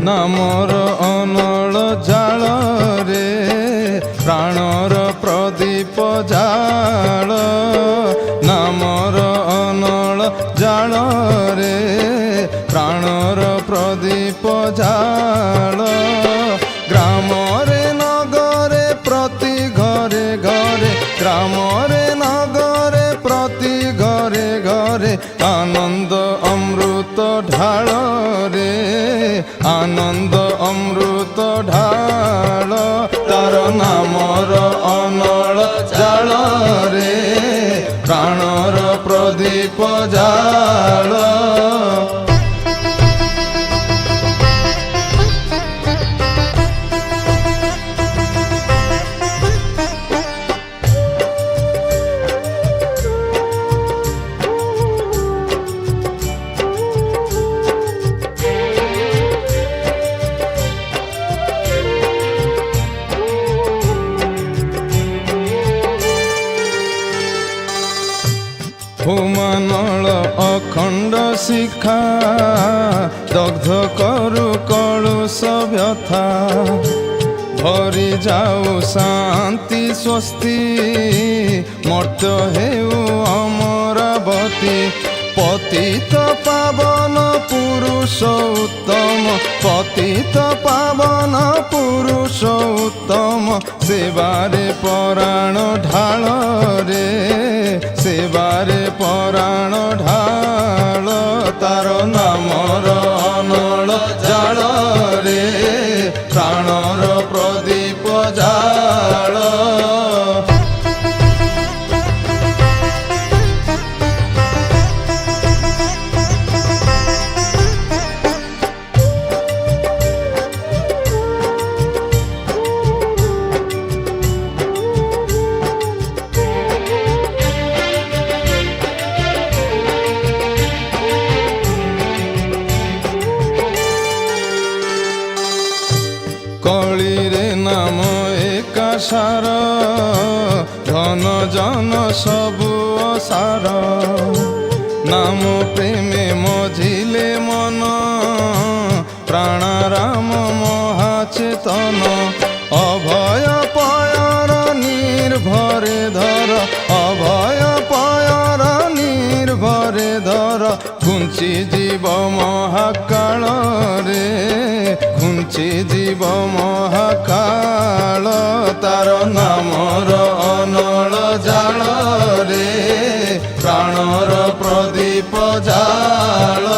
नामर अनल जाल रे प्राणर प्रदीप जाल नामर अनल जाल रे प्राणर प्रदीप जाल ग्रामरे नगरे प्रति घरे घरे ग्रामरे नगरे प्रति घरे घरे आनंद अमृत ढाल रे आनंद अमृत ढाल तार नामर अनल जाल रे प्राणर प्रदीप जाल हुमानल अखंड शिखा दग्ध करु कलुष व्यथा भरी जाऊ शांति स्वस्ति मर्त्य हेउ अमरावती पतित पावन पुरुष उत्तम पतित पावन पुरुष उत्तम सेवारे पराण ढाल रे सेवारे पराण ढाल तार नामर अनल जाल रे प्राणर प्रदीप जाल कलिरे नाम एकासार धन जन सबु असार नाम प्रेमे मझिले मन प्राणाराम महाचेतन अभय पयर निर्भरे धर अभय पयर निर्भरे धर घुंची जीव महाकाल रे घुंची जीव महाकाल तार नामर अनल जाल रे प्राणर प्रदीप जाल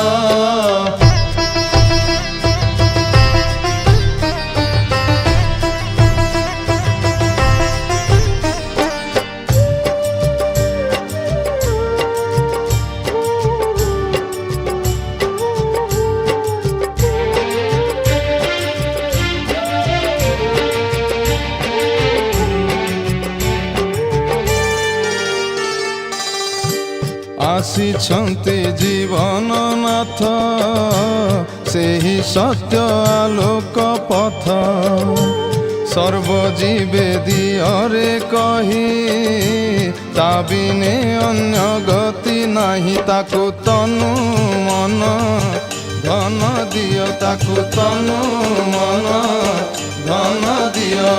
आसिछन्ति जीवन नाथ सेहि सत्य आलोक पथ सर्वजीवे दियरे कही ता बिने अन्य गति नाही ताकु तनु मन धन दियो ताकु तनु मन धन दियो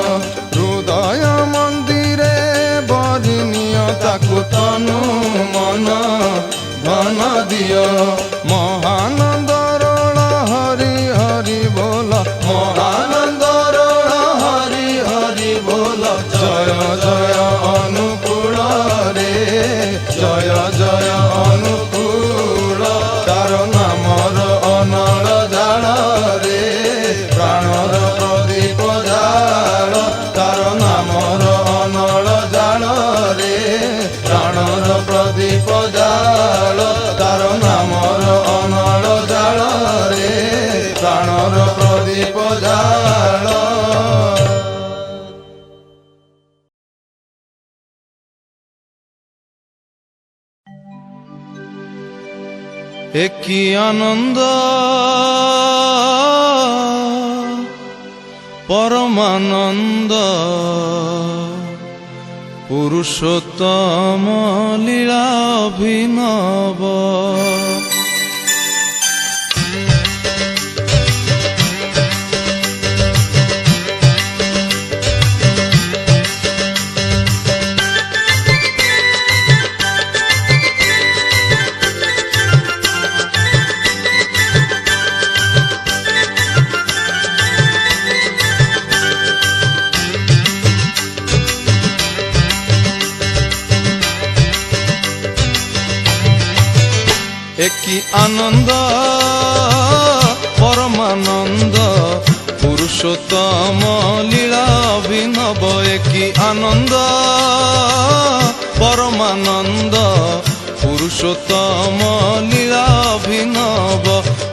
हृदय मंदिरे बरिनिय ताकु तनु मन धन दियो महानंद रोल हरि हरि बोल महानंद रोल हरि हरि बोल जय जय अनुकूल रे जय जय अनुकूल तार नामर अनल जाल रे प्राणर प्रदीप जाल तार नामर अनल जाल रे प्राणर प्रदीप जाल तार नामर अनल जाल रे प्राणर प्रदीप जाल एकी आनंद परमानंद पुरुषोत्तम लीला अभिनव একই আনন্দ পরমানন্দ পুরুষোত্তম লীলা অভিনব একই আনন্দ পরমানন্দ পুরুষোত্তম লীলা অভিনব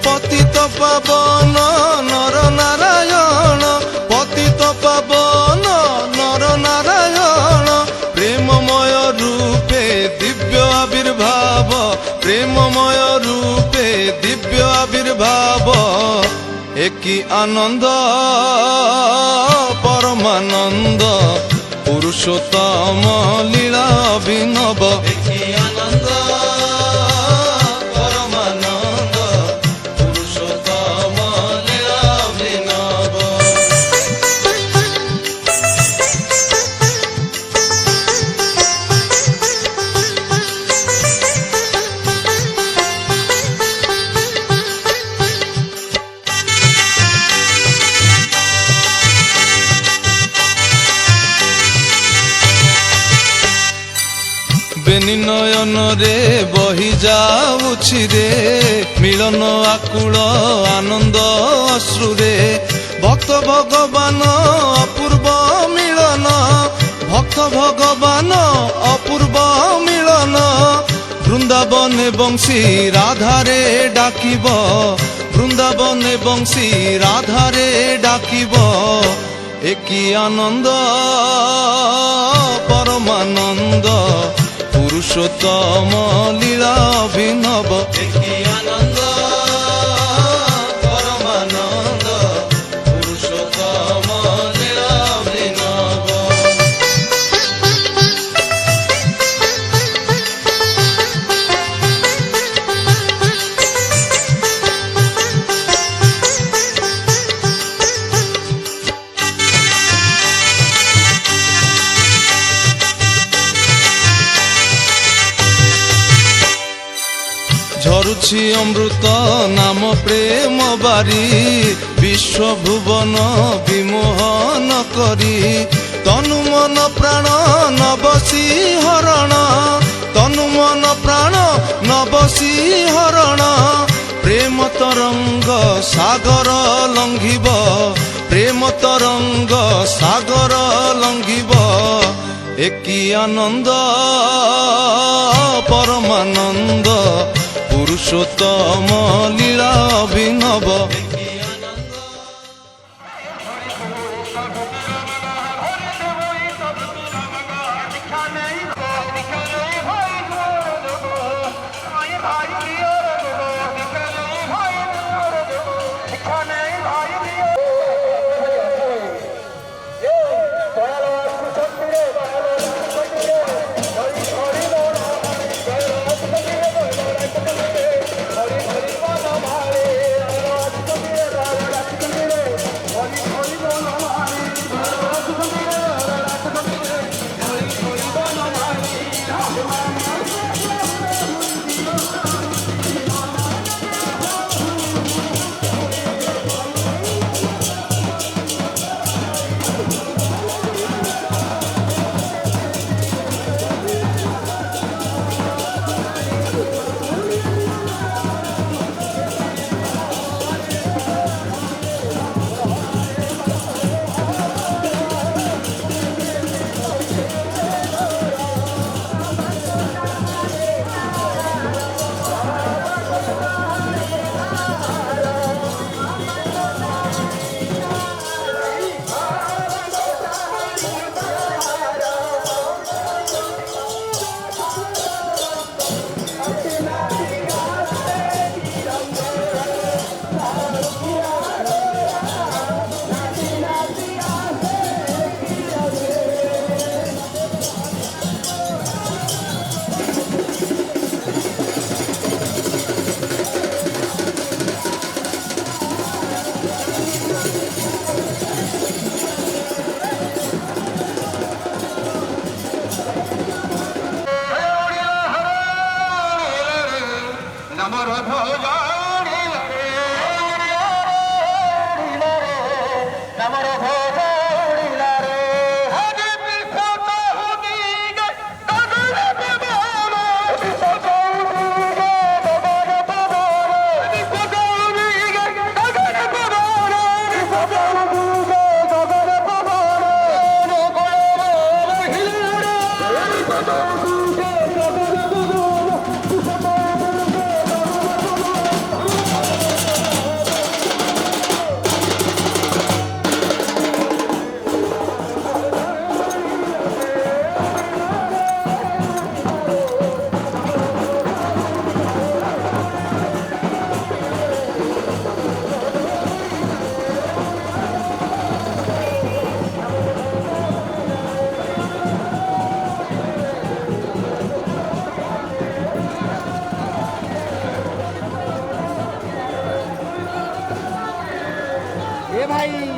পতিত পাবন নর নারায়ণ পতিত পাবন নর নারায়ণ প্রেমময় রূপে দিব্য আবির্ভাব প্রেমময় রূপে দিব্য আবির্ভাব একই আনন্দ পরমানন্দ পুরুষোত্তম লীলা অভিনব একই আনন্দ পরমানন্দ পুরুষোত্তম লীলা অভিনব। বেনি নয়ন রে বহি যাଉଛି রে মিলন আকুଳ আনন্দ অশ্রুরে ভক্ত ভগবান অপূর্ব মিলন ভক্ত ভগবান অপূর্ব মিলন বৃন্দাবনে বংশী রাধারে ডাকিব বৃন্দাবনে বংশী রাধারে ডাকিব একই আনন্দ পরমানন্দ পুরুষোত্তম লীলা অভিনব একই আনন্দ পরমানন্দ পুরুষোত্তম লীলা অভিনব। ঝরুছি অমৃত নাম প্রেম বারি বিশ্বভুবন বিমোহন করি তনু মন প্রাণ নবসী হরণ তনু মন প্রাণ নবসী হরণ প্রেম তরঙ্গ সাগর লঙ্ঘিব প্রেম তরঙ্গ সাগর লঙ্ঘিব একই আনন্দ পরমানন্দ পুরুষোত্তম লীলা অভিনব। ভাই।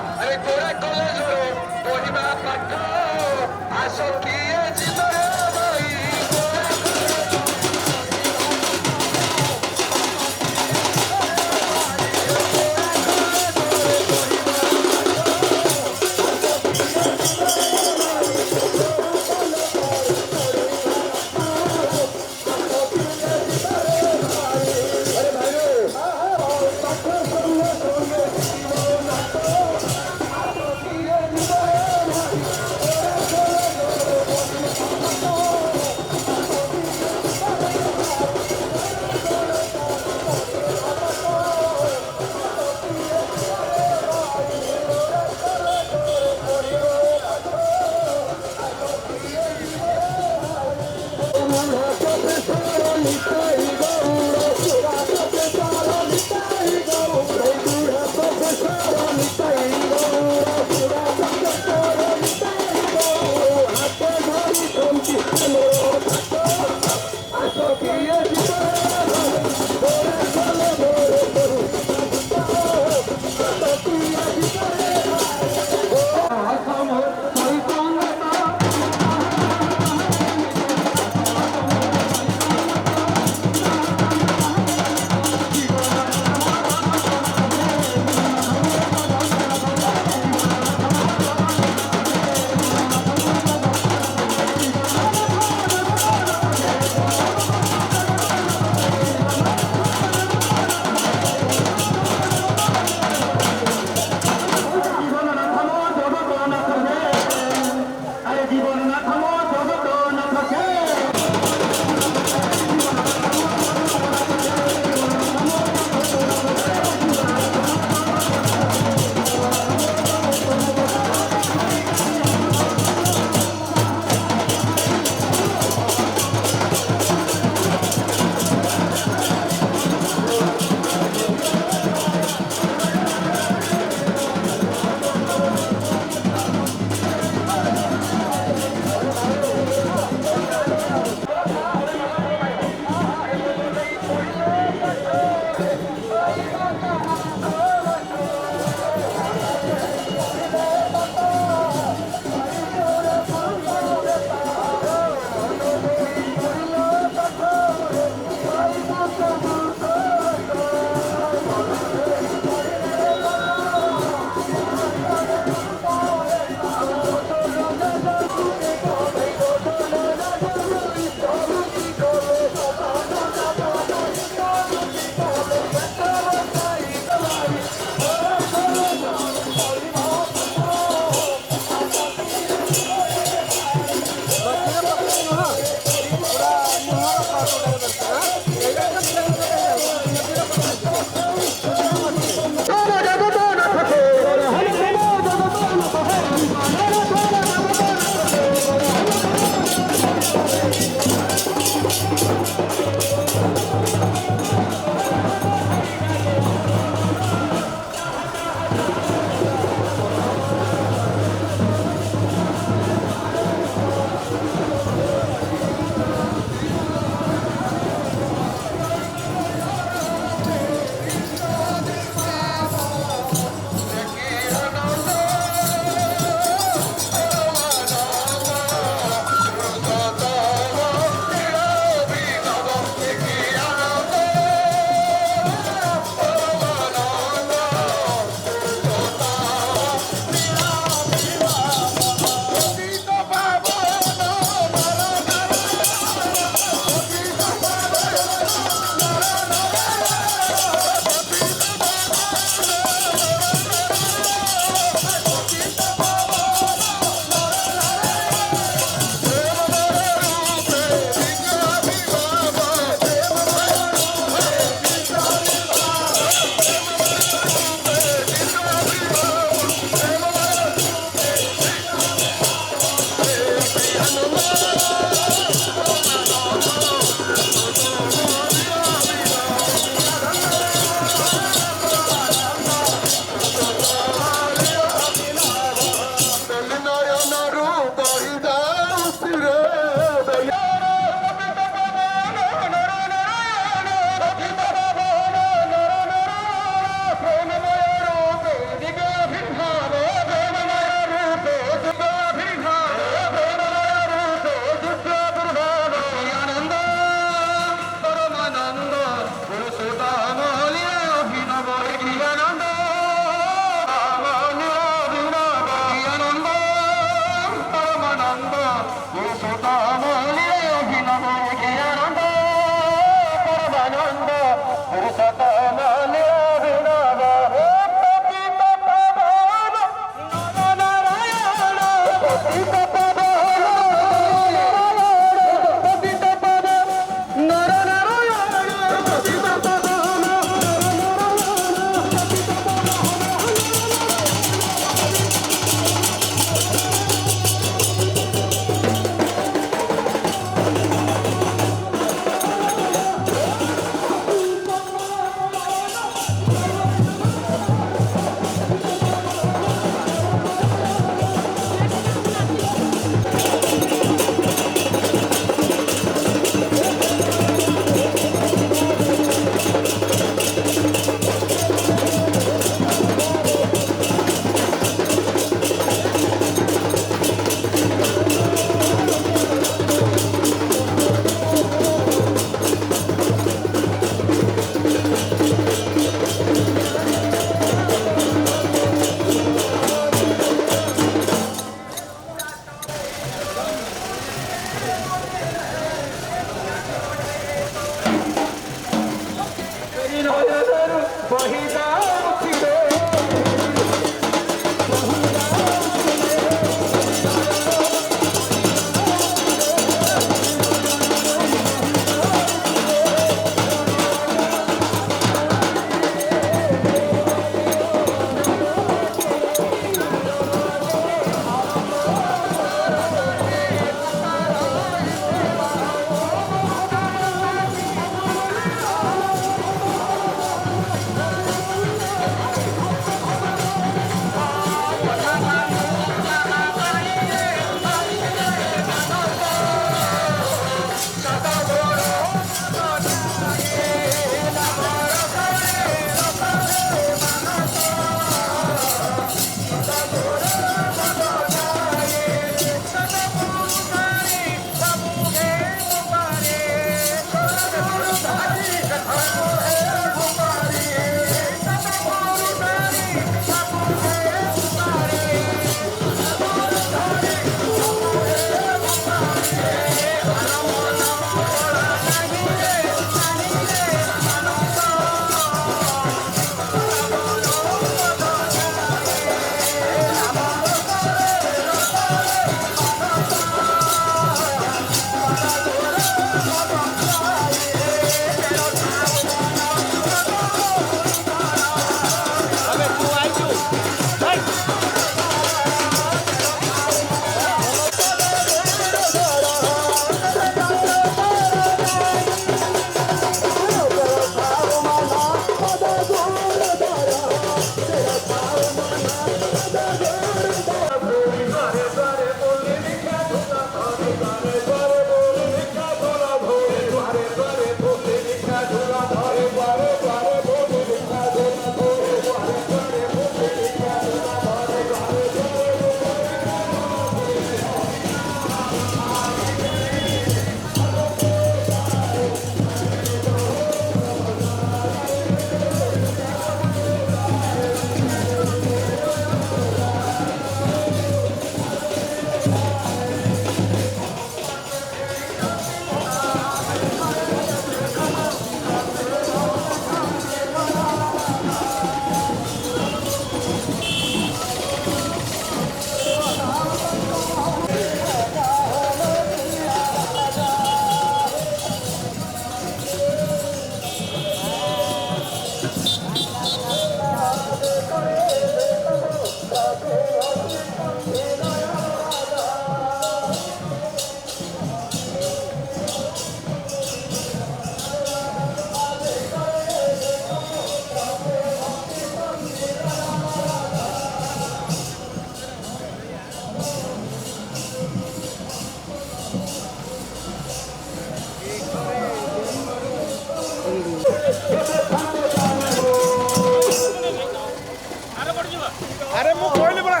আরে মু কইলি বড়া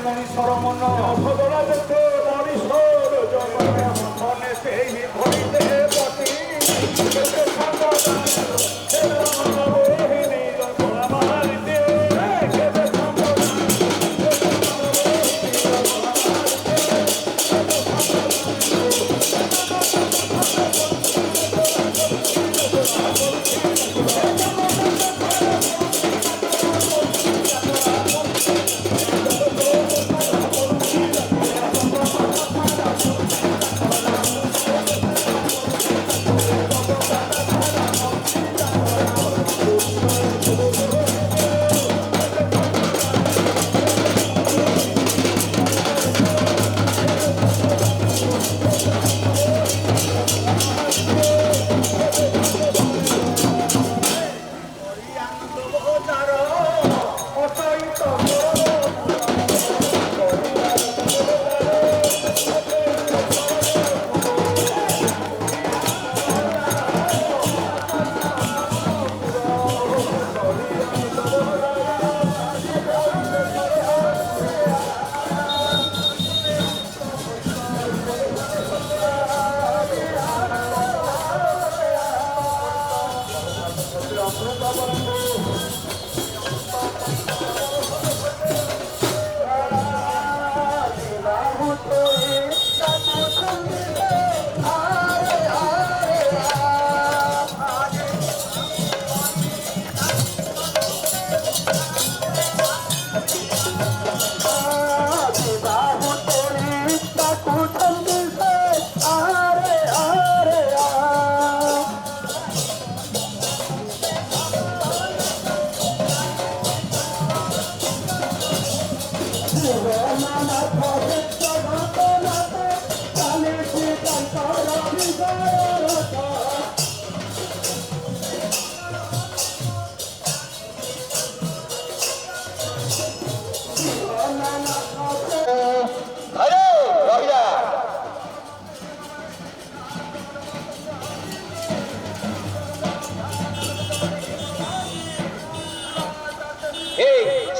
মনীষর মন ভগরা যেতে মনীষর জগনে মনে সেই ধরিতে পতি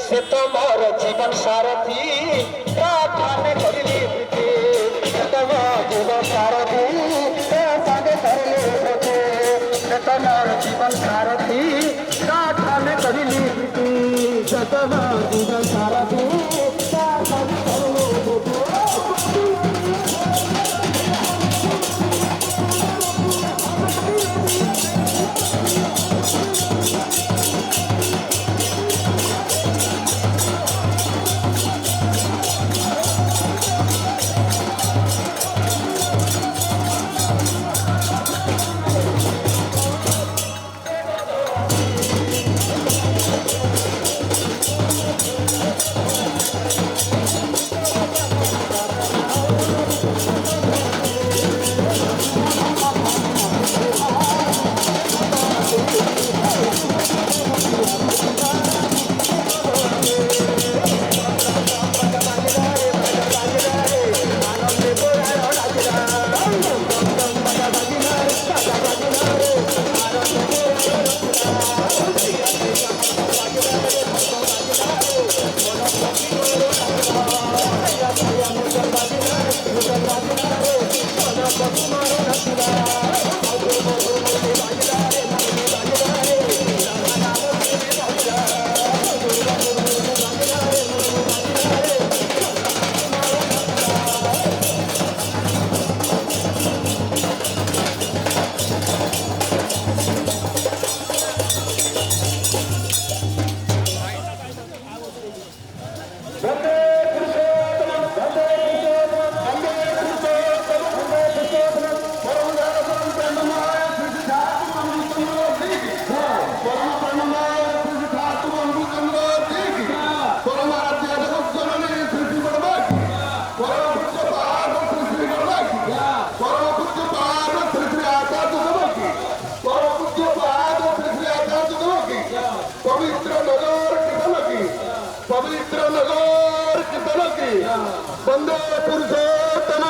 से तुम्हार जीवन सारथी प्रार्थना करली प्रीति तुम्हार जीवन सारथी संगे करले प्रीति तुम्हार जीवन सारथी प्रार्थना करली प्रीति तुम्हार जीवन सारथी प्रार्थना करले বন্দে পুরুষোত্তম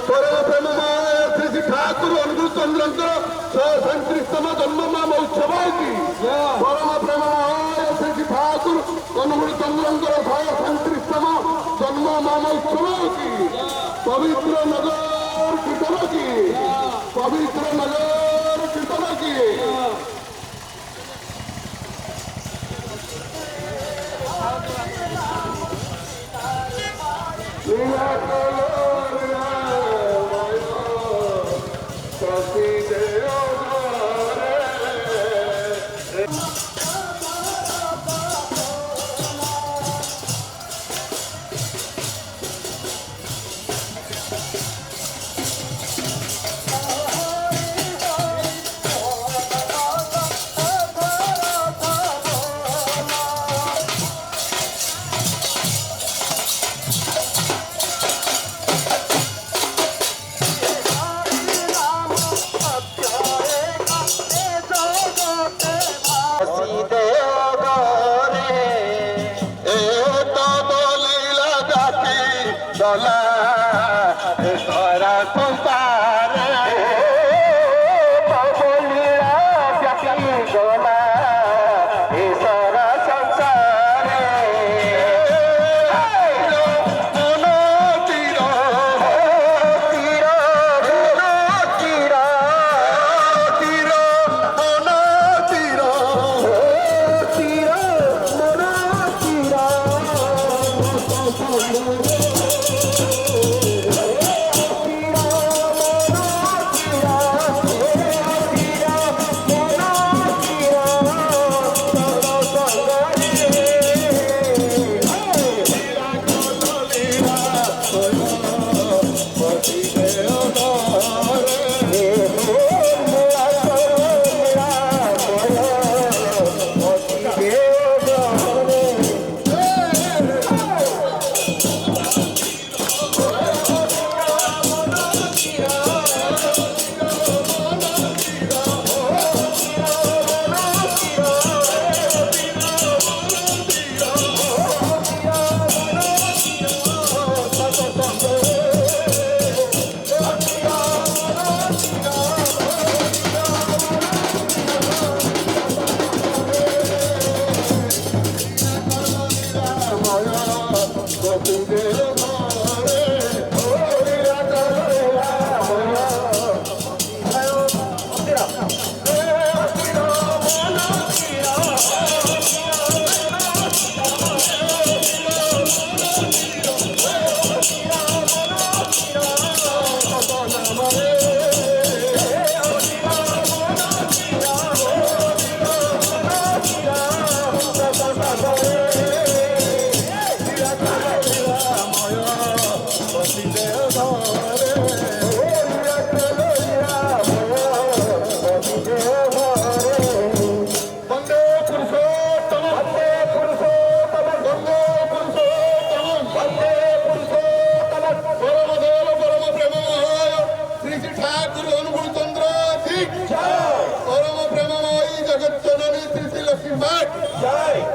পরম প্রেমময় শ্রী শ্রী ঠাকুর অনুকূল চন্দ্রঙ্কর 137তম জন্মনাম উৎসব কি পরম প্রেমময় শ্রী শ্রী ঠাকুর অনুকূল চন্দ্রঙ্কর 137তম জন্মনাম উৎসব কি পবিত্র নগর কীর্তন কি পবিত্র নগর কীর্তন কি দলা ধরা সংসারে বলিলা ব্যাপী দোলা ঈশ্বরা সংসারে মন তীর তীর তীর তীর মন তীর তীর মন তীর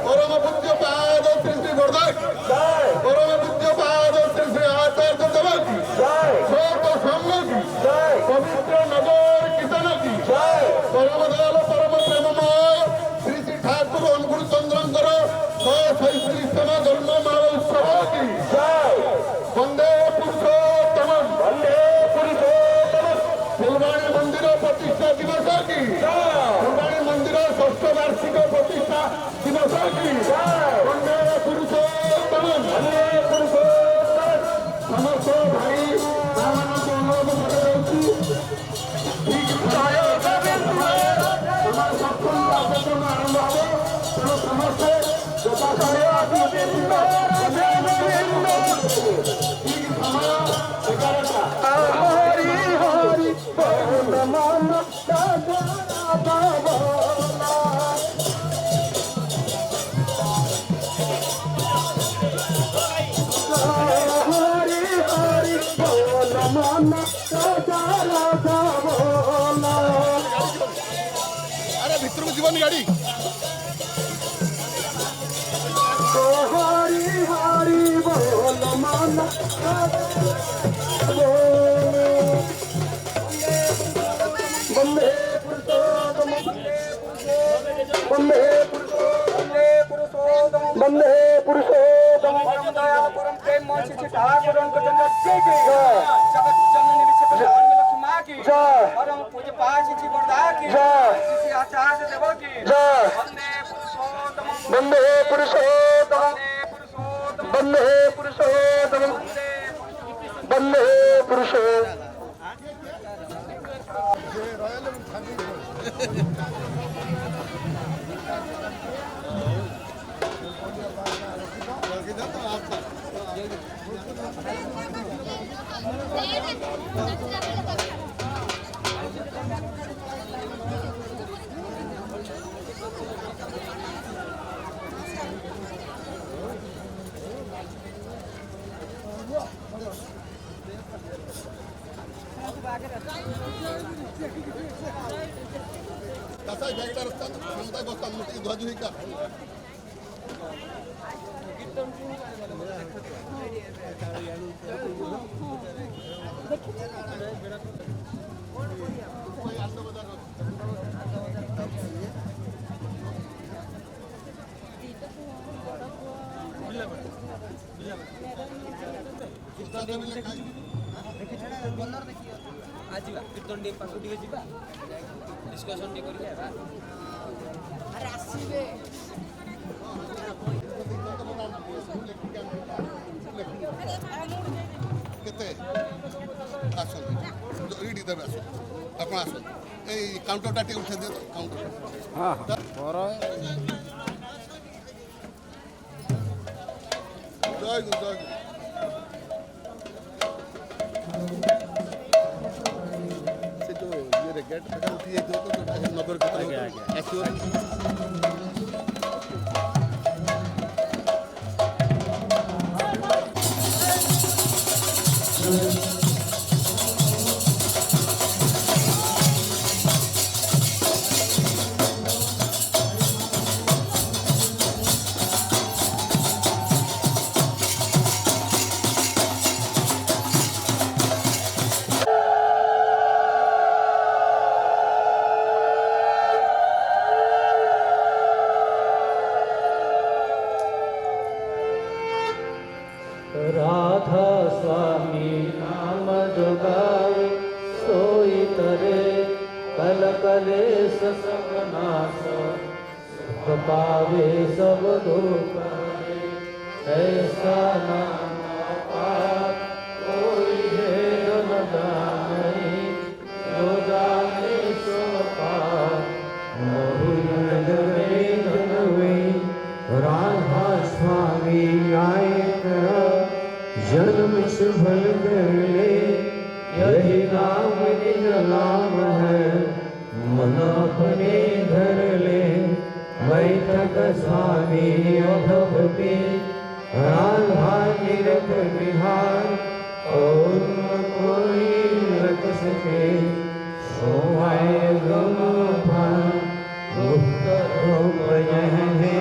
পরম পূজ্য পাদ শ্রী শ্রী গোর্ধন পরম পূজ্য পাদ শ্রী শ্রী আচার্য দেবকী শোক সম্মুখী পবিত্র নগর কীর্তন কি পরম দয়াল পরম প্রেমময় শ্রী শ্রী ঠাকুর অনুকূল চন্দ্রঙ্কর 137তম জন্ম মাল উৎসব কি বন্দে পুরুষোত্তম বন্দে পুরুষোত্তম ফুলবাণী মন্দির প্রতিষ্ঠা দিবস কি ফুলবাণী মন্দির 6ষ্ঠ বার্ষিক প্রতিষ্ঠা দিবস কি বন্দে পুরুষোত্তম বন্দে পুরুষোত্তম সমস্ত ভাই তাମାନଙ୍କୁ অনুରୋଧ କରାଯାଉଛି আমার সপ্তম কার্যক্রম আরম্ভ হবে ତେଣୁ ସମସ୍ତେ ଯଥାଶୟ ଆସନ୍ତି ଠିକ ସମୟ 11ଟା ହରି ହରି ମନ আরে ভিতরକୁ ଯିବନି ଗାଡି হরি হরি वंदे पुरुषोत्तम परम दयाल परम प्रेम श्री ठाकुर जगत जननी विश्वकर्मा लक्ष्मी माँ की जय। परम पूज्य पास श्री वरदा की जय। श्री आचार्य देव की जय। वंदे पुरुषोत्तम वंदे पुरुषोत्तम वंदे पुरुषोत्तम वंदे पुरुषोत्तम वंदे पुरुषोत्तम कसा बॅगला रस्ता समजा बसतात मोठी ध्वज होई का आज कीर्तन टी पास टी जा डिस्कसन टी करिया अरे आसीबे କେତେ ଆସନ୍ତୁ ଏଇଠି ଦେବେ ଆସନ୍ତୁ ଆପଣ ଆସନ୍ତୁ ଏଇ କାଉଣ୍ଟରଟା ଟିକେ ଉଠେଇ ଦିଅନ୍ତୁ କାଉଣ୍ଟର ଜୟ ଗୁରୁ ଜୟ ଗୁରୁ ସେ ଯୋଉ ଇଏରେ ଗେଟ୍ ଫେଟା ଉଠି ଯାଇଥିବ ତ ନଗର କେତେ ଆସିବ राधा स्वामी नाम जोगावे सोई तरे कल कलेश सब नाश सुख पावे सब दुख हरे ऐसा नाम अपार कोई भेद न जाने जो जाने सो पार मोहि नंद में धनवे राधा स्वामी आए जन्म सुभल गए यही नाम निज नाम है मन अपने धर ले बैठक स्वामी अधपति राधा निरत बिहार और कोई रख सके सोवाए गम फल मुक्त रूप यह है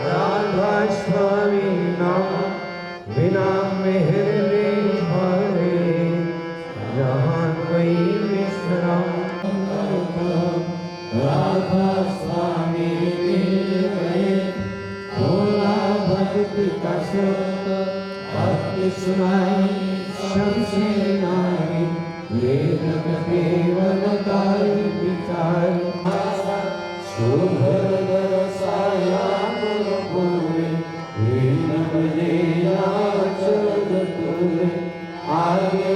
राधा स्वामी नाम बिना मेहर ले भारे जहाँ कोई विश्राम राधा स्वामी गए भोला भक्ति का शब्द भक्ति सुनाई सबसे नाई वेद केवल काल विचार शुभर दरसाया पूरे आगे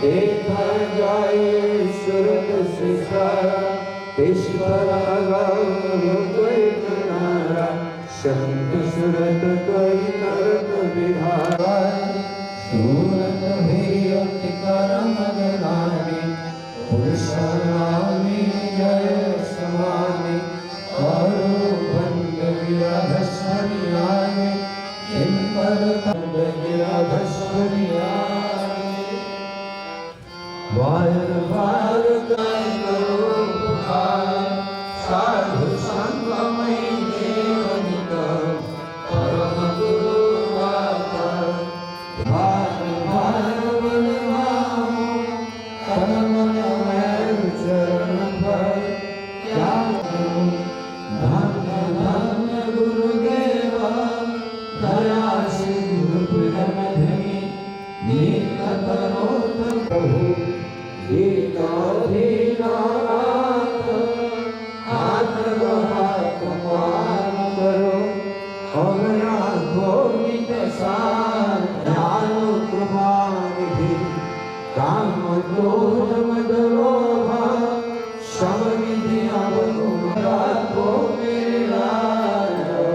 देखा जाए सूरत से सारा कोई किनारा संत सूरत कोई करत बिहारा सूरत भी अति करम गनानी पुरुषामी जय समानी करो बंद गिराधस्वरियाने जिन पर बंद गिराधस्वरियाने बार बार गाय करो पुकार साधु संग में जीवन का अमराभोगितसार ज्ञानकृपानिधि कामक्रोधमदलोभा शमनिधि अवगुणरात्मो मेरे लालो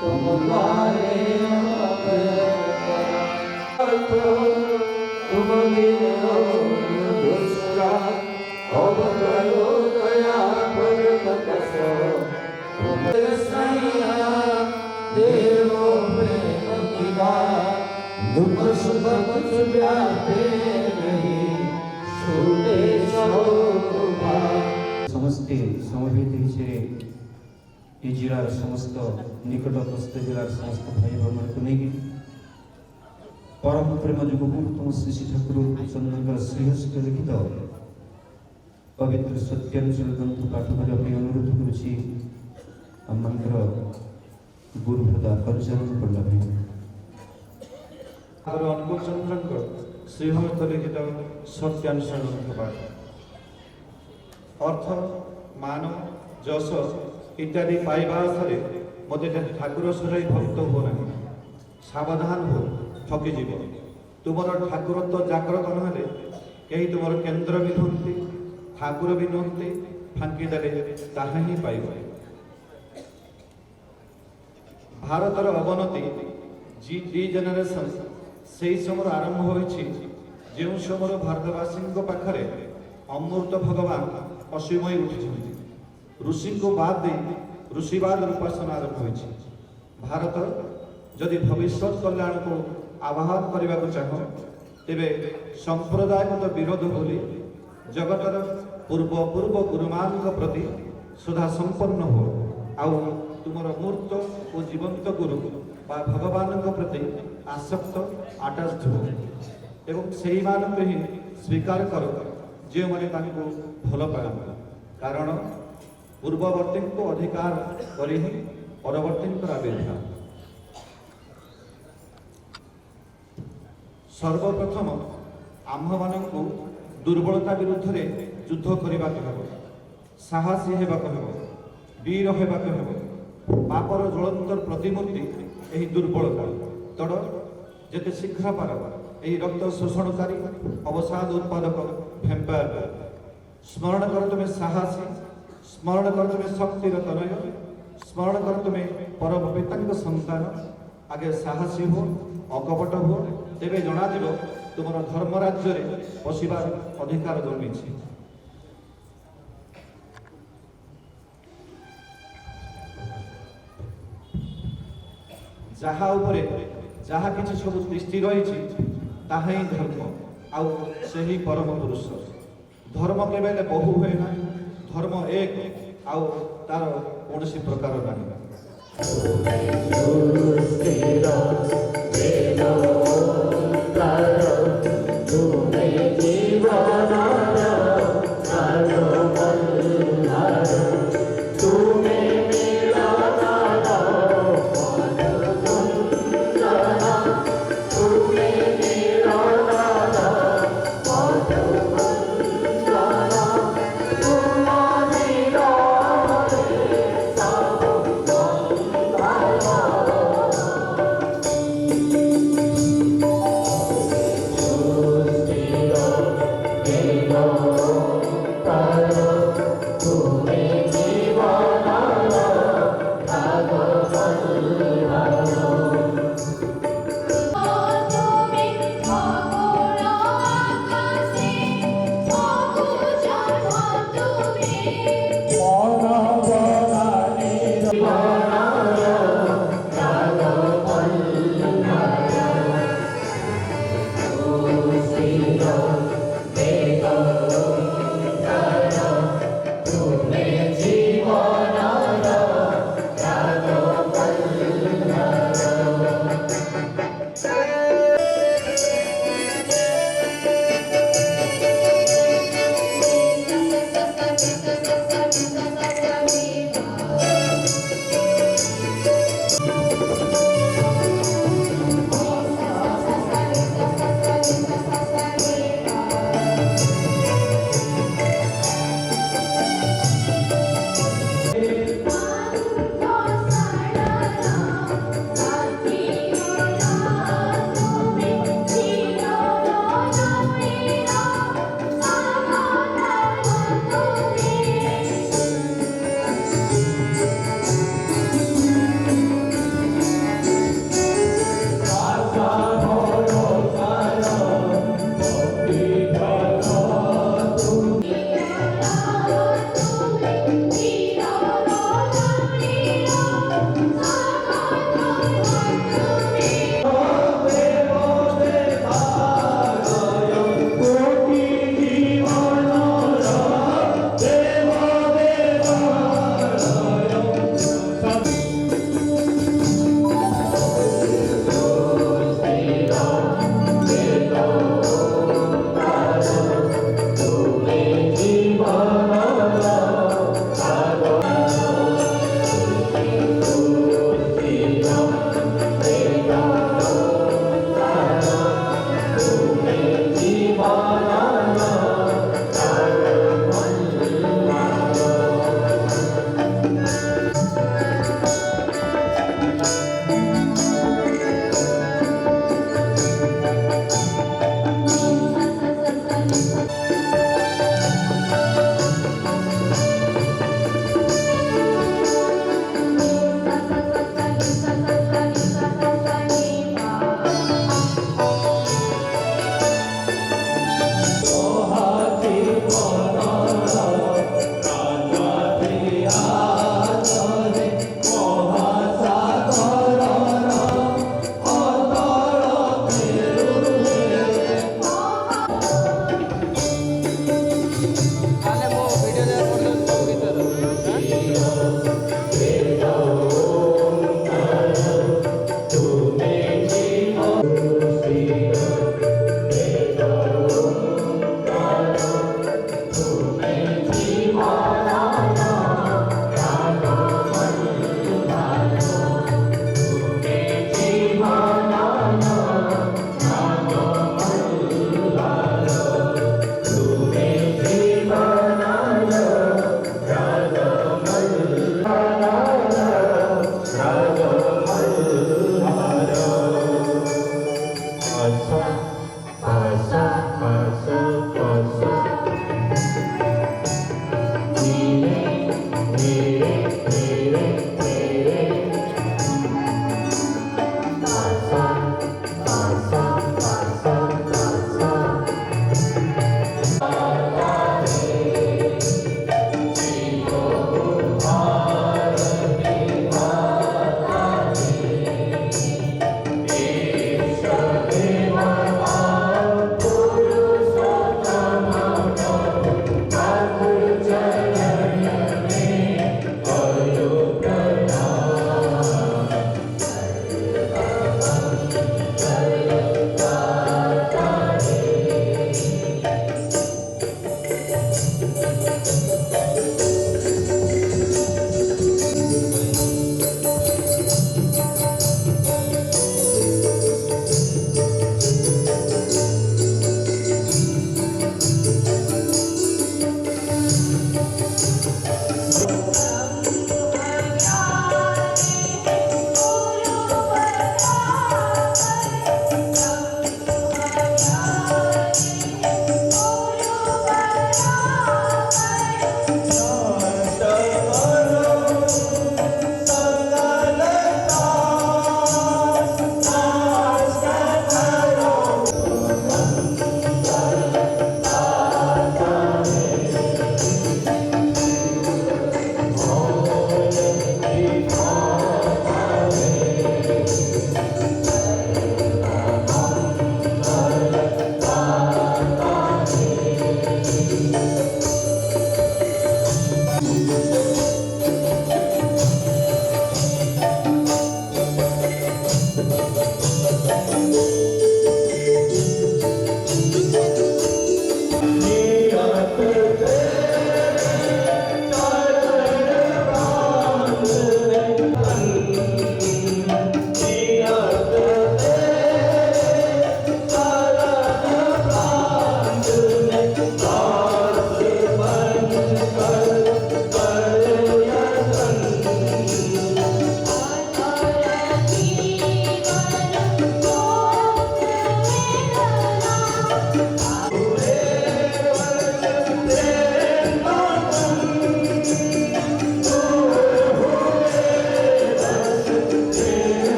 तुम द्वारे तुम गिनो दुष्टा अवकरो दया परमतसो तुम सैया देवो प्रेम किया दुख सुख कुछ व्यापे नहीं छूटे शोभा समस्ते समवेत हिसेबे এই জেলার সমস্ত নিকটস্থ জেলার সমস্ত ভাই বোনকে নিয়ে পরম প্রেম যুগপুরতম শ্রী শ্রী ঠাকুর চন্দ্রঙ্কর শ্রীহস্ত লিখিত পবিত্র সত্যানুশীল গ্রন্থ পাঠ করে আমি অনুরোধ করছি আমাদের গুরুভ্রতা পরিচালন করলাম আর অনুকূল চন্দ্রঙ্কর শ্রীহস্ত লিখিত সত্যানুশীল গ্রন্থ পাঠ অর্থ মান যশ ইত্যাদি পাইবা আশারে মতে ঠাকুর সুরাই ভক্ত হো না সাবধান হো ঠকিଯିବ ତୁମର ଠାକୁରତ୍ୱ ଜାଗ୍ରତ ନହେଲେ କେହି ତୁମର କେନ୍ଦ୍ର ବି ନୁହନ୍ତି ଠାକୁର ବି ନୁହନ୍ତି ଫାଙ୍କିଦେଲେ ତାହା ହିଁ ପାଇବ। ଭାରତର ଅବନତି ଦି ଜେନେରେସନ୍ ସେହି ସମୟରୁ ଆରମ୍ଭ ହୋଇଛି ଯେଉଁ ସମୟରୁ ଭାରତବାସୀଙ୍କ ପାଖରେ ଅମୃତ ଭଗବାନ ଅସୀମୟ ଉଠିଛନ୍ତି ଋଷିଙ୍କୁ ବାଦ ଦେଇ ଋଷିବାଦର ଉପାସନା ଆରମ୍ଭ ହୋଇଛି। ଭାରତ ଯଦି ଭବିଷ୍ୟତ କଲ୍ୟାଣକୁ ଆହ୍ୱାନ କରିବାକୁ ଚାହ ତେବେ ସମ୍ପ୍ରଦାୟଗତ ବିରୋଧ ଭୁଲି ଜଗତର ପୂର୍ବ ଗୁରୁମାନଙ୍କ ପ୍ରତି ଶ୍ରଦ୍ଧା ସମ୍ପନ୍ନ ହୁଅ ଆଉ ତୁମର ମୂର୍ତ୍ତ ଓ ଜୀବନ୍ତ ଗୁରୁ ବା ଭଗବାନଙ୍କ ପ୍ରତି ଆସକ୍ତ ଆଟାଚ୍ ହୁଅ ଏବଂ ସେହିମାନଙ୍କୁ ହିଁ ସ୍ୱୀକାର କର ଯେଉଁମାନେ ତାଙ୍କୁ ଭଲ ପାଆନ୍ତି କାରଣ ପୂର୍ବବର୍ତ୍ତୀଙ୍କୁ ଅଧିକାର କରି ହିଁ ପରବର୍ତ୍ତୀଙ୍କର ଆବିର୍ଭାବ। ସର୍ବପ୍ରଥମ ଆମ୍ଭମାନଙ୍କୁ ଦୁର୍ବଳତା ବିରୁଦ୍ଧରେ ଯୁଦ୍ଧ କରିବାକୁ ହେବ ସାହସୀ ହେବାକୁ ହେବ ବୀର ହେବାକୁ ହେବ ପାପର ଜ୍ୱଳନ୍ତ ପ୍ରତିମୂର୍ତ୍ତି ଏହି ଦୁର୍ବଳତା ତଡ଼ ଯେତେ ଶୀଘ୍ର ପାର ଏହି ରକ୍ତ ଶୋଷଣକାରୀ ଅବସାଦ ଉତ୍ପାଦକ ଭ୍ୟାମ୍ପାୟାର ସ୍ମରଣ କର ତୁମେ ସାହସୀ ସ୍ମରଣ କର ତୁମେ ଶକ୍ତିର ତନୟ ସ୍ମରଣ କର ତୁମେ ପରମ ପିତାଙ୍କ ସନ୍ତାନ ଆଗେ ସାହସୀ ହୁଅ ଅକପଟ ହୁଅ ତେବେ ଜଣାଯିବ ତୁମର ଧର୍ମ ରାଜ୍ୟରେ ପଶିବାର ଅଧିକାର ଜନ୍ମିଛି। ଯାହା ଉପରେ ଯାହା କିଛି ସବୁ ଦୃଷ୍ଟି ରହିଛି ତାହା ହିଁ ଧର୍ମ ଆଉ ସେହି ପରମ ପୁରୁଷ ଧର୍ମ କେବେ ହେଲେ ବହୁ ହୁଏ ନାହିଁ ଧର୍ମ ଏକ ଆଉ ତାର କୌଣସି ପ୍ରକାର ନାହିଁ।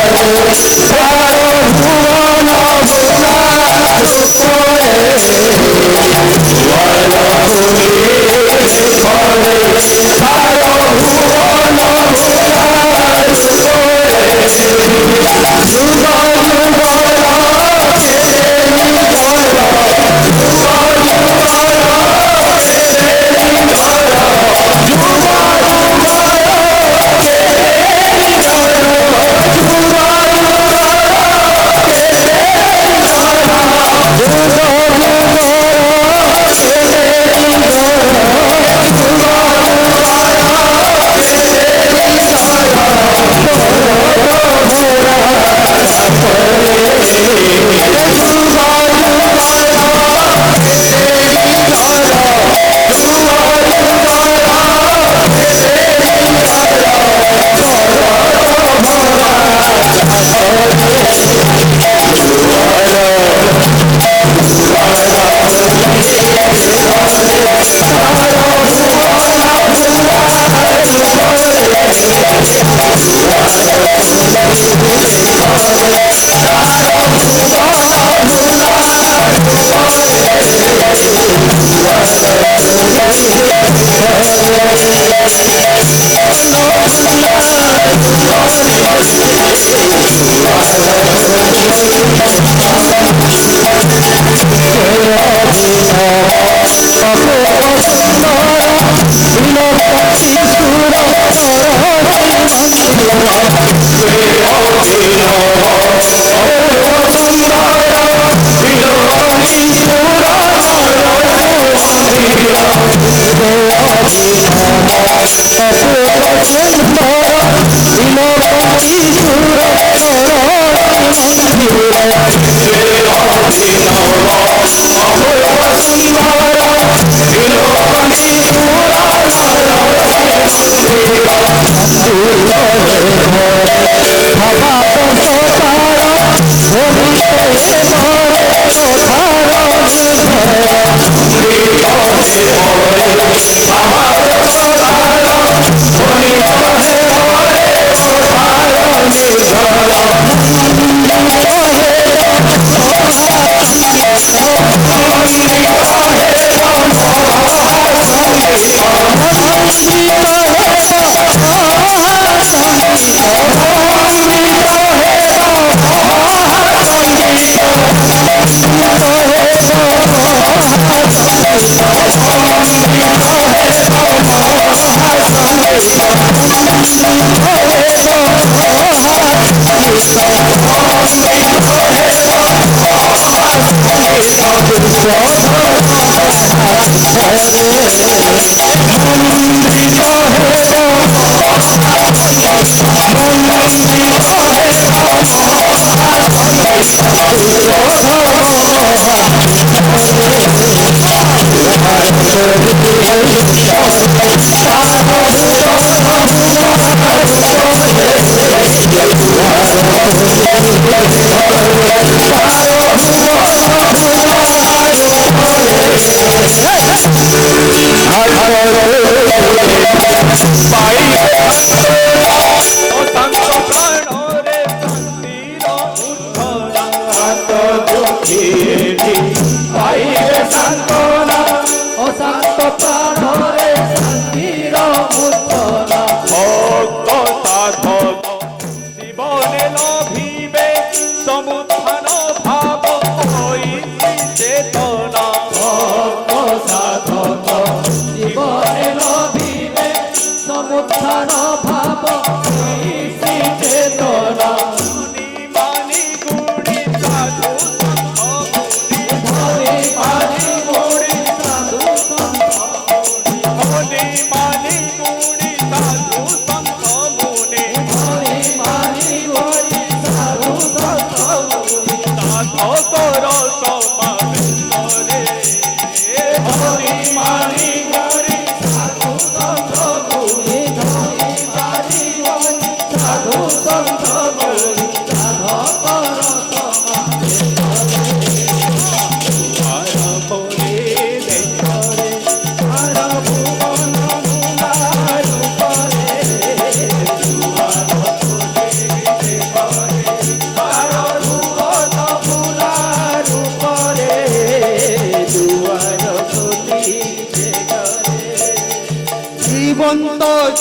Hare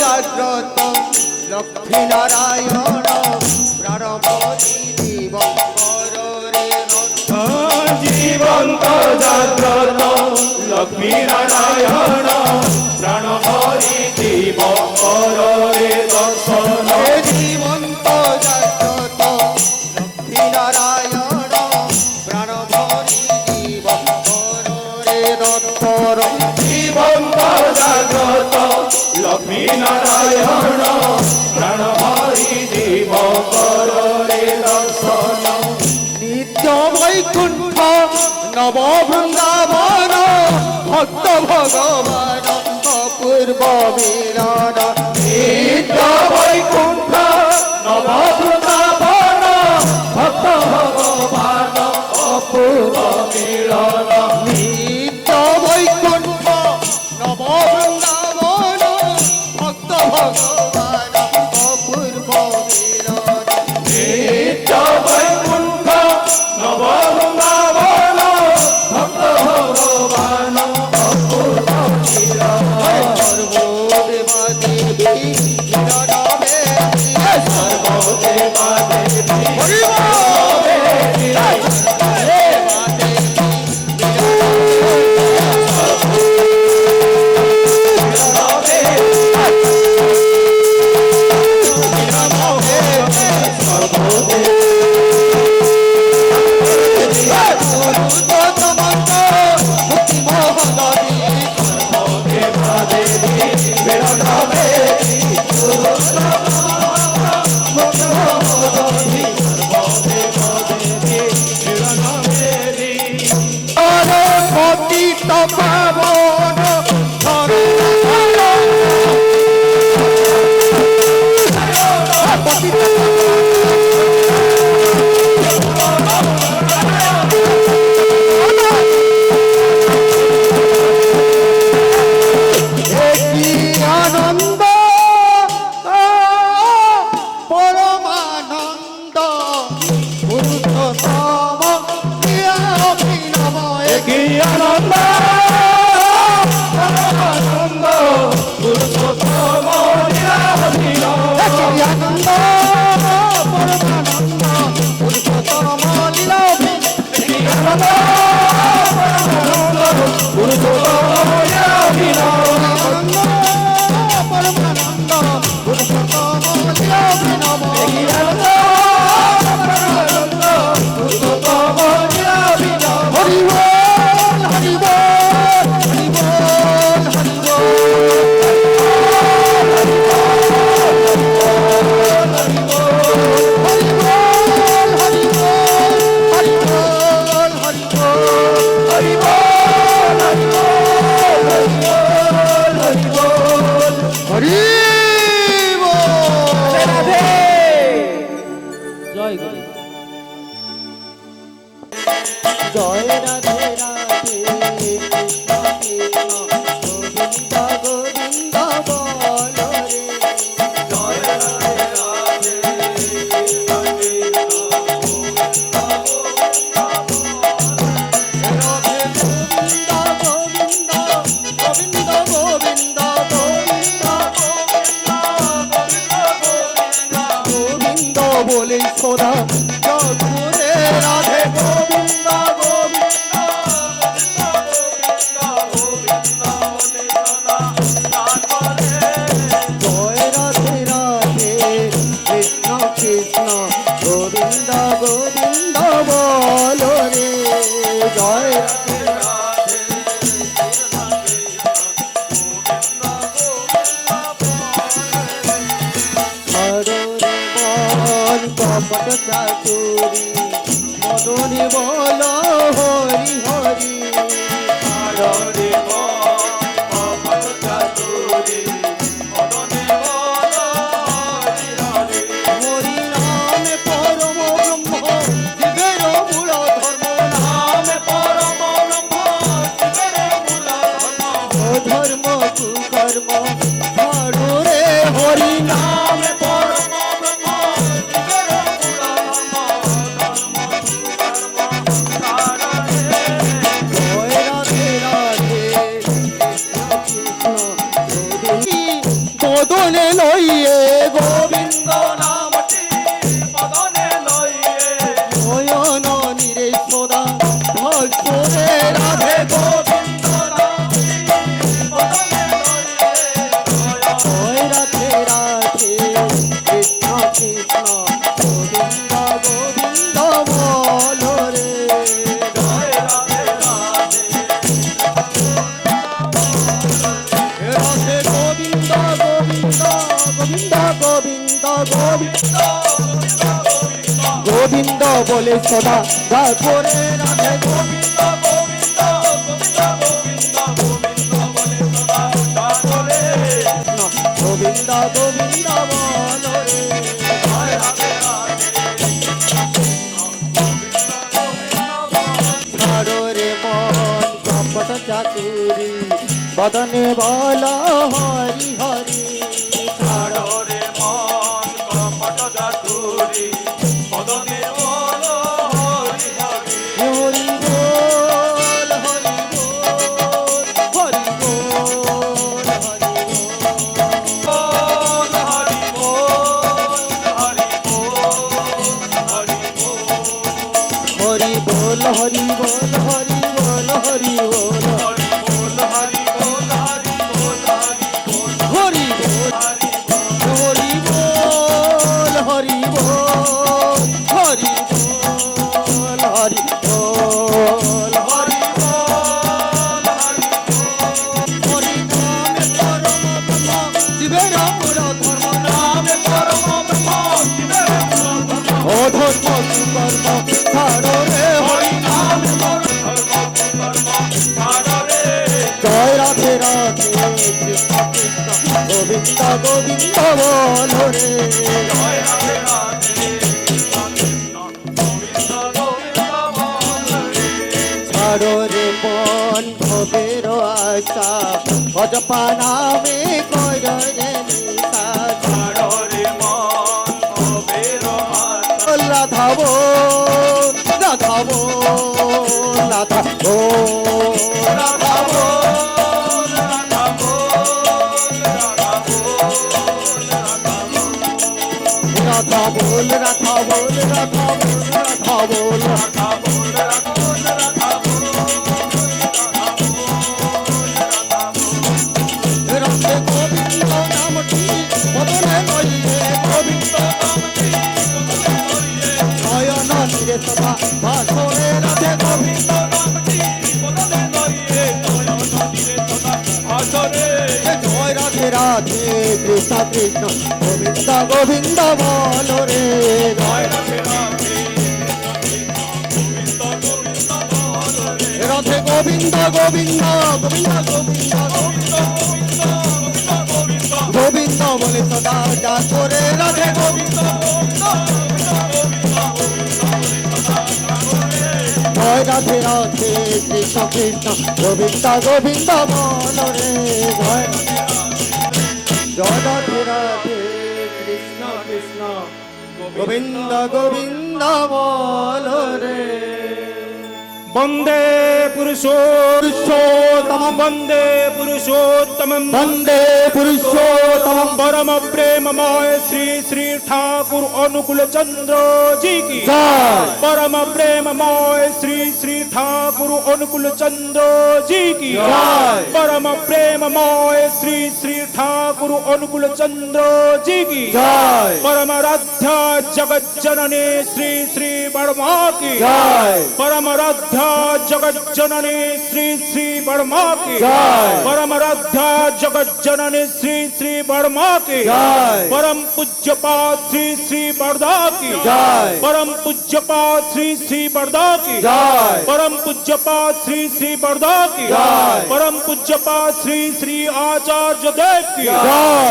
জাগ্রত লক্ষ্মী নারায়ণ প্রাণপতি দিবঙ্কর রে জীবন্ত জাগ্রত লক্ষ্মী নারায়ণ প্রাণ ভরি দিবঙ্কর রে দর্শন জীবন্ত জাগ্রত লক্ষ্মী নারায়ণ প্রাণ ভরি দিবঙ্কর রে দত্তর জীবন্ত জাগ্রত লক্ষ্মী নারায়ণ প্রাণ ভরি দিবঙ্কর রে দর্শন নিত্য বৈকুণ্ঠ নব বৃন্দাবন ভক্ত ভগবান পূর্ব মিলন নিত্য বৈকুণ্ঠ নব বৃন্দাবন ভক্ত ভগবান অপূর্ব মিলন নিত্য বৈকুণ্ঠ নব বৃন্দাবন ভক্ত ভগবান অপূর্ব মিলন নিত্য বৈকুণ্ঠ নব বৃন্দাবন ভক্ত ভগবান অপূর্ব মিলন সর্বদেবা দেবী মিলনবে সর্বদেবা দেবী পতিত পাবন আনন্দ পরমানন্দ পুরুষোত্তম অভিনময় কি আনন্দ আনন্দ পুরুষোত্তম লীলাধীন আনন্দ পরমানন্দ পুরুষোত্তম লীলাধীন আনন্দ পুরুষোত্তম লীলাধীন আনন্দ পরমানন্দ পুরুষোত্তম লীলাধীন পুরুষোত্তম লীলাধীন হরি বল হরি বল হরি বল হরি জয় গুরু জয় রাধে রাধে কৃষ্ণ কৃষ্ণ গোবিন্দ গোবিন্দ বল রে জয় রাধে রাধে কৃষ্ণ কৃষ্ণ গোবিন্দ গোবিন্দ গোবিন্দ গোবিন্দ গোবিন্দ বলে সদা জগরে রাধে গোবিন্দ গোবিন্দ জয় রাধে রাধে কৃষ্ণ কৃষ্ণ গোবিন্দ গোবিন্দ বল রে জয় রাধে রাধে হরে বল কপট চাতুরি মদনে বল হরি হরি হরে হরি নামে পরম ব্রহ্ম জীবের মূল ধর্ম নামে পরম ব্রহ্ম জীবের মূল ধর্ম কুকর্ম ছাড়ো রে হরি নামে পরম ব্রহ্ম জীবের মূল ধর্ম জয় রাধে রাধে বলে সদা করে রাধে গোবিন্দ গোবিন্দ গোবিন্দ গোবিন্দ গোবিন্দ বলে সদা সদা করে গোবিন্দ গোবিন্দ বলো রে জয় রাধে রাধে ছাড়ো রে মন কপট চাতুরি বদনে বল হরি হরি ছাড়ো রে মন কপট চাতুরি বদনে বল হরি হরি হরি বল হরি বল হরি বল হরি হরি বল হরি বল হরি বল হরি বল হরি বল হরি বল হরি বল হরি বল হরি বল হরি বল হরি বল হরি বল হরি বল হরি নামে পরম ব্রহ্ম শিবের পুর ধর্ম নামে পরম ব্রহ্ম শিবের পুর ধর্ম ও ধর্ম কর্ম ছাড়ো রে হরি নামে পরম ধর্ম ছাড়ো রে জয় রাধে রাধে কৃষ্ণ কৃষ্ণ গোবিন্দ গোবিন্দ বলো রে জয় রাধে রাধে কৃষ্ণ কৃষ্ণ গোবিন্দ গোবিন্দ বল রে ছাড়ো রে মন ভবের আশা অজপা নামে কর রে নিশা ছাড়ো রে মন ভবের আশা রাধাবো রাধাবো রাধাবো রাধাবো রাধা বল রাধা বল রাধা বল রাধা বল রাধে গোবিন্দ নামটি বদনে লইলে গোবিন্দ নামটি নয়ন নিরে সদা ভাসরে রাধে গোবিন্দ জয় রাধে রাধে কৃষ্ণ কৃষ্ণ গোবিন্দ গোবিন্দ বলো রে জয় রাধে গোবিন্দ গোবিন্দ গোবিন্দ গোবিন্দ গোবিন্দ বলে সদা ডাকরে রাধে গোবিন্দ জয় রাধে রাধে কৃষ্ণ কৃষ্ণ গোবিন্দ গোবিন্দ বলো রে জয় রাধে রাধে কৃষ্ণ কৃষ্ণ গোবিন্দ গোবিন্দ বলো রে বন্দে পুরুষোত্তম বন্দে পুরুষোত্তম বন্দে পুরুষোত্তম परम प्रेममय श्री श्री ठाकुर अनुकूल चंद्र जी की जय परम प्रेममय श्री श्री ठाकुर अनुकूल चंद्र जी की जय परम प्रेममय श्री श्री ठाकुर अनुकूल चंद्र जी की जय परम राध्या जगत जननी श्री श्री वर्मा की जय परम राध्या जगत जननी श्री श्री वर्मा की जय परम राध्या जगत जननी श्री श्री वर्मा की जय परम पूज्यपाद श्री श्री बरदा की जय परम पूज्यपाद श्री श्री बरदा की जय परम पूज्यपाद श्री श्री बरदा की जय परम पूज्यपाद श्री श्री आचार्य देव की जय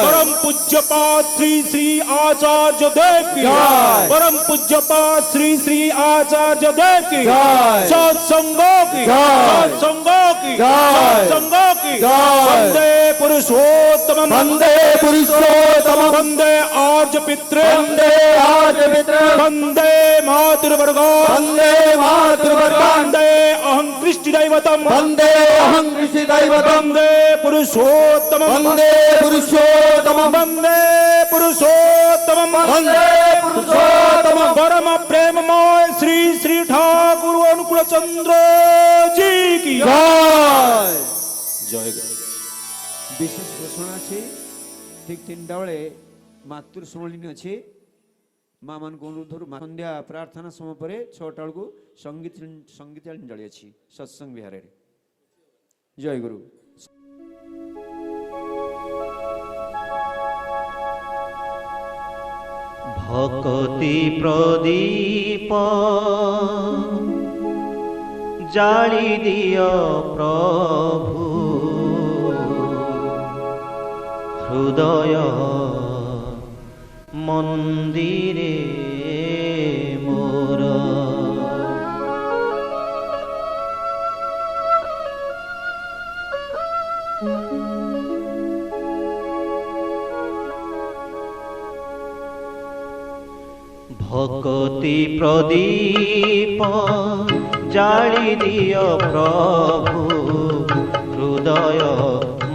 परम पूज्यपाद श्री श्री आचार्य देव की जय परम पूज्यपाद श्री श्री आचार्य देव की जय सत्संगों की जय सत्संगों की जय सत्संगों की जय वंदे पुरुषोत्तम वंदे पुरुषोत्तम वंदे आर्य पितृ वंदे आर्य पितृ वंदे मातृवर्गो वंदे मातृवर्गं वंदे अहं कृष्ण दैवतम वंदे अहं कृषि दैवतं वंदे पुरुषोत्तम वंदे पुरुषोत्तम वंदे पुरुषोत्तम वंदे पुरुषोत्तम परम प्रेममय श्री श्री ठाकुर अनुकूल चंद्र जी की जय जय বিশেষ ঘোষণা আছে ঠিক 3টা বেলে মাতৃ সম্মিলনী আছে মা মান অনুরোধ সন্ধ্যা প্রার্থনা সময় পরে 6টা বেলକୁ সঙ্গীতাঞ্জলি ଅଛି সৎসঙ্গ বিহারে জয় গুরু ভকতি প্রদীপ জালি দিয় প্রভু হৃদয় মন্দিরে মোর। ভকতি প্রদীপ জালি দিয় প্রভু হৃদয়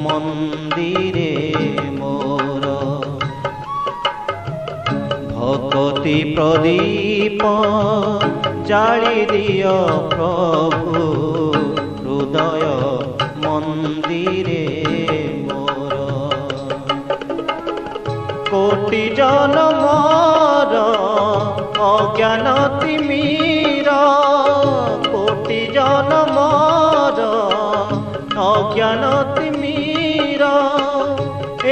মন্দিরে মোর। ভকতি প্রদীপ জালি দিয় প্রভু হৃদয় মন্দিরে মোর। কোটি জনমর অজ্ঞান তিমির, কোটি জনমর অজ্ঞান তিমির,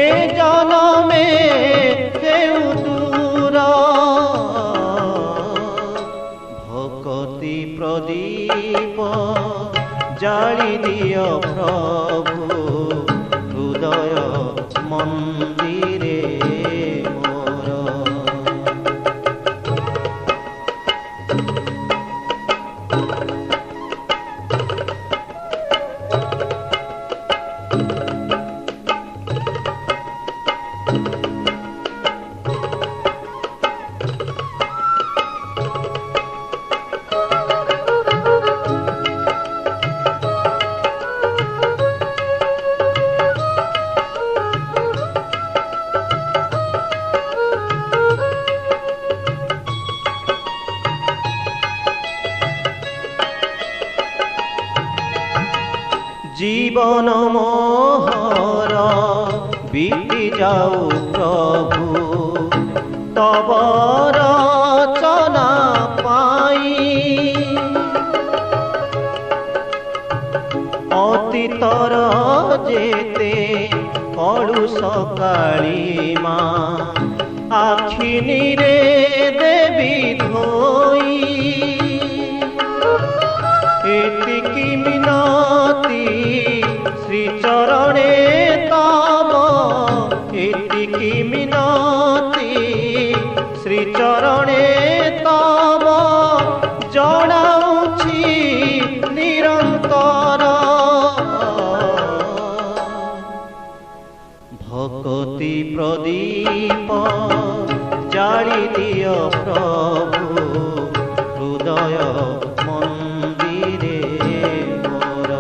এ জনমে হেউ দূর। ভকতি প্রদীপ জালি দিয় প্রভু হৃদয় মন্দিরে মোর। জীবন মোহর বিতি যাও প্রভু তব রচনা পাই। অতীতর যেতে কলুষ কালিমা আখি নিরে দেবী ধোই। এতিকি মিনতি শ্রীচরণে তব, এতিকি মিনতি শ্রীচরণে তব জଣାଉଛି নিরন্তর। ভকতি প্রদীপ জালি দিয় প্রভু হৃদয় মন্দিরে মোর।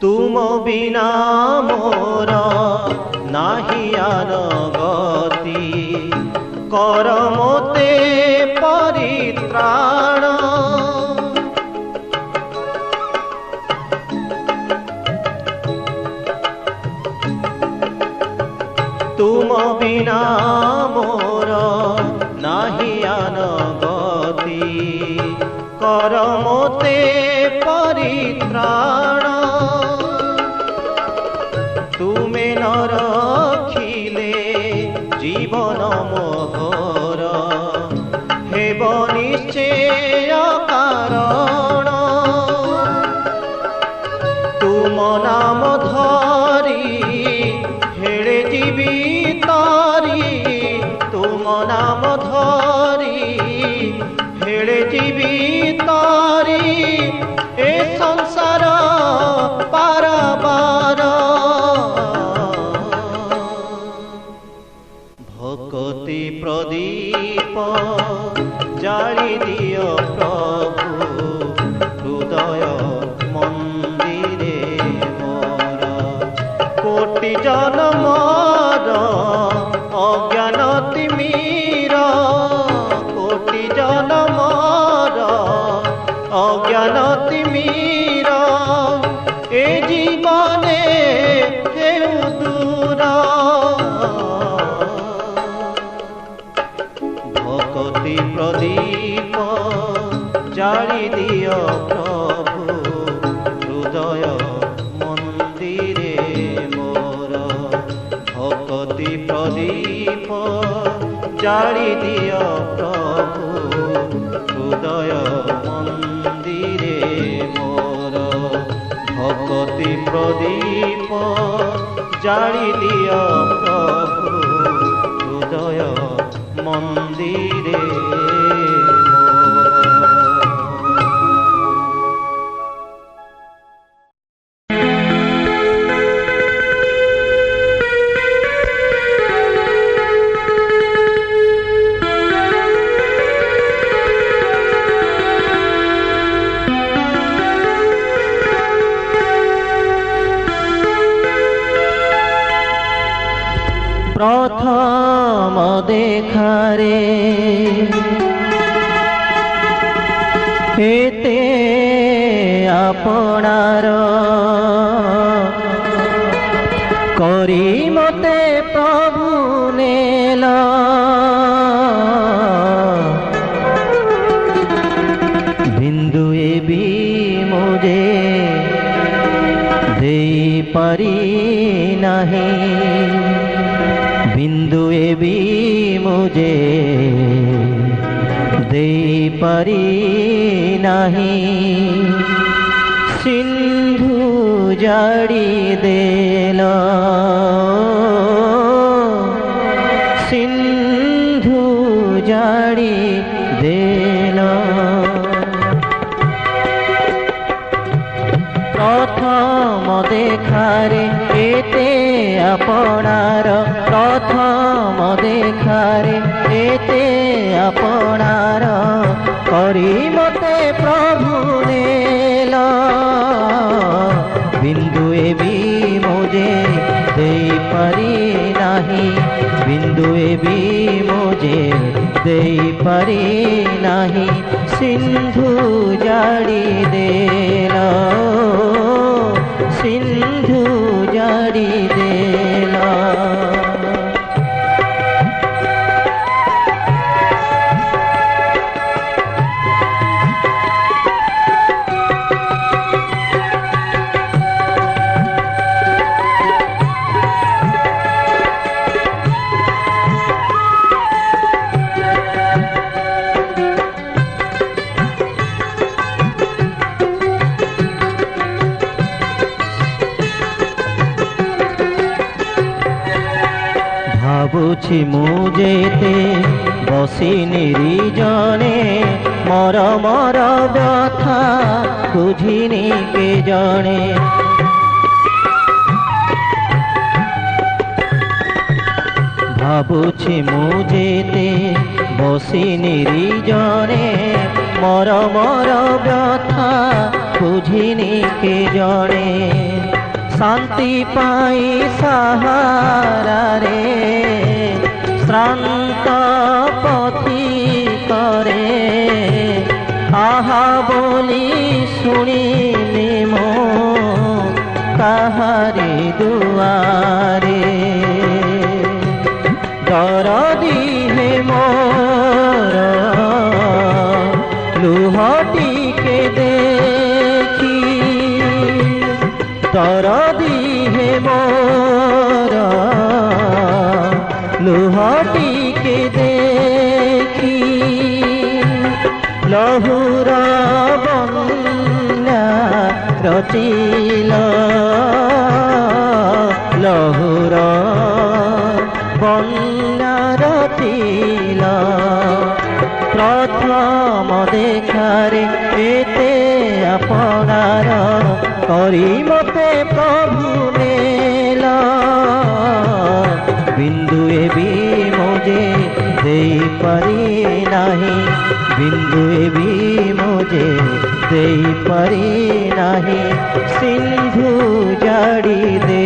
তুম বিনা মোর নাহি আর গতি, কর মোতে পরিত্রাণ। তুম বিনা মোর নাহি আর গতি, কর মোতে পরিত্রাণ। তুমে ন রখিলে জীবন মোহর, হেব নিশ্চয় কারণ। তুম নাম ধরি হেড়ে জীবি তারি, তুম নাম ধরি হেড়ে জীবি তারি। এ সংসার পারাবার, ভকতি প্রদীপ জালি দিয় প্রভু হৃদয় মন্দিরে জনমর অজ্ঞান তিমির কোটি জনমর অজ্ঞান তিমির এ জীবনে কেউ দূর ভকতি প্রদীপ জালি দিও প্রভু হৃদয় মন্দিরে মোর ভকতি প্রদীপ জালি দিও প্রভু হৃদয় মন্দিরে মোর ভকতি প্রদীপ জালি দিও প্রভু হৃদয় মন্দিরে প্রথম দেখারে হেতে আপনার করি মতে প্রভু নেল বিন্দু এবি মুজে দেই পারি নাহি বিন্দু এবি মুজে দেই পারি নাহি সিন্ধু জাড়ি দেল সিন্ধু জাড়ি দেল প্রথম দেখারে এতে আপনার প্রথম দেখারে এতে আপনার করি মতে প্রভু নেল বিন্দু এবি মোজে দেই পারি নাহি বিন্দু এবি মোজে দেই পারি নাহি সিন্ধু জাড়ি দেল সিন্ধু জাড়ি দেল ভাবুছি মু যেতে বসি নিরিজনে মর মর ব্যথা বুঝিনি কে জনে ভাবুছি মু যেতে বসি নিরিজনে মর মর ব্যথা বুঝিনি কে জনে শান্তি পাই সাহারারে শ্রান্ত পথি করে আহা বলি শুনিনি মো কাহারি দুয়ারে দরদি হে মোর লুহটিকে দেখি দরদি হে মোর লুহটিকে দেখি লহুর বন্যা রচিল লহুর বন্যা রচিল প্রথম দেখারে এতে আপনার করি মতে প্রভু নেল বিন্দু এবি মোজে দেই পারি নাহি বিন্দু এবি মোজে দেই পারি নাহি সিন্ধু জাড়ি দে